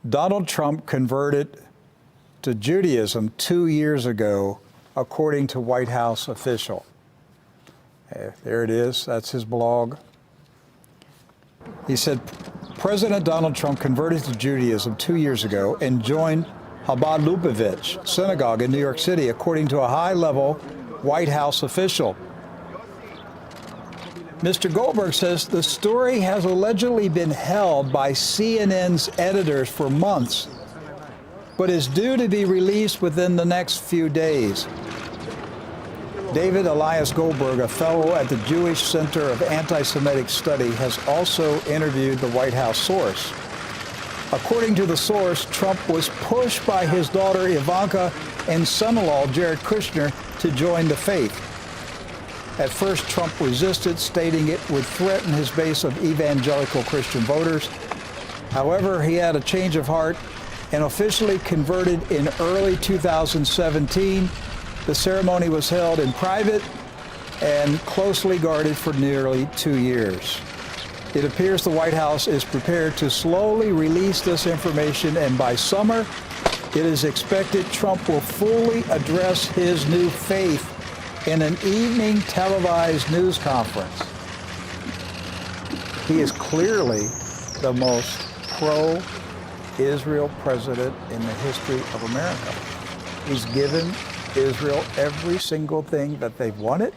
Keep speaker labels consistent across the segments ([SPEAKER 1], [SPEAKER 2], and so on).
[SPEAKER 1] Donald Trump converted to Judaism 2 years ago, according to White House official. There it is. That's his blog. He said, President Donald Trump converted to Judaism 2 years ago and joined Chabad Lubavitch Synagogue in New York City, according to a high-level White House official. Mr. Goldberg says the story has allegedly been held by CNN's editors for months, but is due to be released within the next few days. David Elias Goldberg, a fellow at the Jewish Center of Anti-Semitic Study, has also interviewed the White House source. According to the source, Trump was pushed by his daughter Ivanka and son-in-law Jared Kushner to join the faith. At first, Trump resisted, stating it would threaten his base of evangelical Christian voters. However, he had a change of heart and officially converted in early 2017. The ceremony was held in private and closely guarded for nearly 2 years. It appears the White House is prepared to slowly release this information, and by summer, it is expected Trump will fully address his new faith in an evening televised news conference. He is clearly the most pro-Israel president in the history of America. He's given Israel every single thing that they've wanted,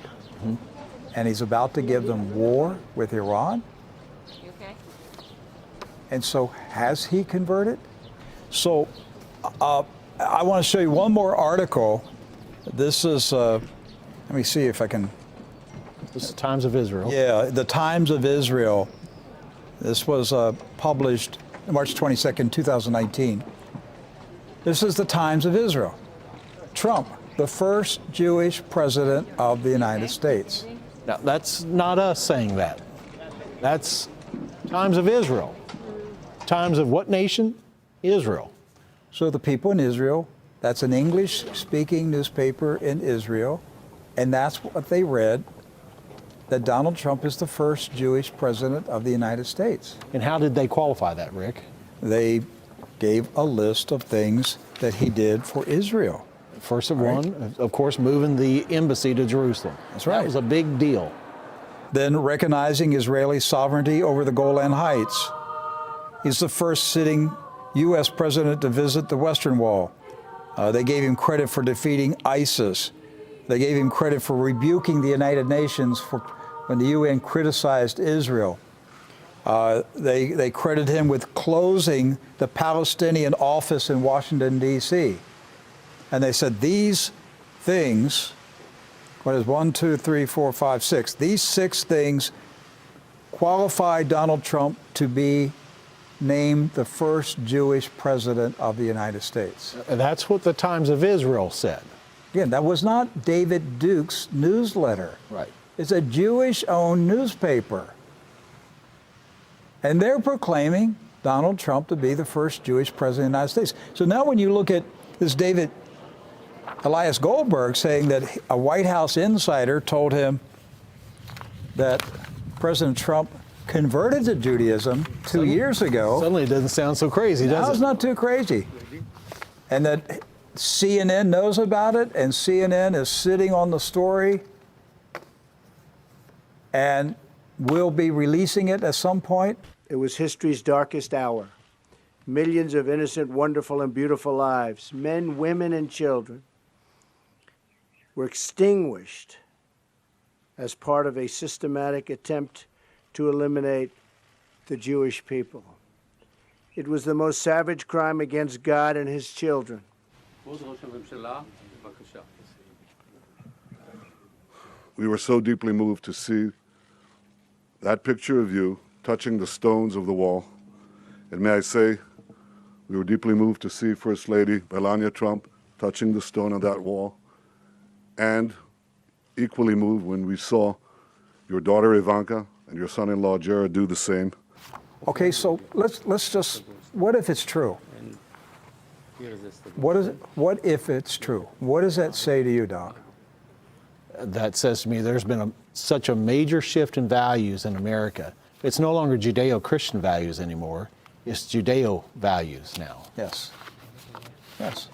[SPEAKER 1] and he's about to give them war with Iran. You okay? And so, has he converted? So, I want to show you one more article. This is, let me see if I can.
[SPEAKER 2] This is the Times of Israel.
[SPEAKER 1] Yeah, the Times of Israel. This was published March 22nd, 2019. This is the Times of Israel. Trump, the first Jewish president of the United States.
[SPEAKER 2] Now, that's not us saying that. That's Times of Israel. Times of what nation? Israel.
[SPEAKER 1] So the people in Israel, that's an English-speaking newspaper in Israel, and that's what they read, that Donald Trump is the first Jewish president of the United States.
[SPEAKER 2] And how did they qualify that, Rick?
[SPEAKER 1] They gave a list of things that he did for Israel.
[SPEAKER 2] First of one, of course, moving the embassy to Jerusalem.
[SPEAKER 1] That's right.
[SPEAKER 2] That was a big deal.
[SPEAKER 1] Then recognizing Israeli sovereignty over the Golan Heights. He's the first sitting U.S. president to visit the Western Wall. They gave him credit for defeating ISIS. They gave him credit for rebuking the United Nations when the UN criticized Israel. They credit him with closing the Palestinian office in Washington, D.C. And they said these things, what is 1, 2, 3, 4, 5, 6, these 6 things qualify Donald Trump to be named the first Jewish president of the United States.
[SPEAKER 2] And that's what the Times of Israel said.
[SPEAKER 1] Again, that was not David Duke's newsletter.
[SPEAKER 2] Right.
[SPEAKER 1] It's a Jewish-owned newspaper. And they're proclaiming Donald Trump to be the first Jewish president of the United States. So now when you look at this David Elias Goldberg saying that a White House insider told him that President Trump converted to Judaism 2 years ago.
[SPEAKER 2] Suddenly it doesn't sound so crazy, does it?
[SPEAKER 1] Now it's not too crazy. And that CNN knows about it, and CNN is sitting on the story and will be releasing it at some point.
[SPEAKER 3] It was history's darkest hour. Millions of innocent, wonderful, and beautiful lives, men, women, and children, were extinguished as part of a systematic attempt to eliminate the Jewish people. It was the most savage crime against God and his children.
[SPEAKER 4] We were so deeply moved to see that picture of you touching the stones of the wall. And may I say, we were deeply moved to see First Lady Melania Trump touching the stone on that wall, and equally moved when we saw your daughter Ivanka and your son-in-law Jared do the same.
[SPEAKER 1] Okay, so let's just, what if it's true? What if it's true? What does that say to you, Doc?
[SPEAKER 2] That says to me there's been such a major shift in values in America. It's no longer Judeo-Christian values anymore. It's Judeo values now.
[SPEAKER 1] Yes. Yes.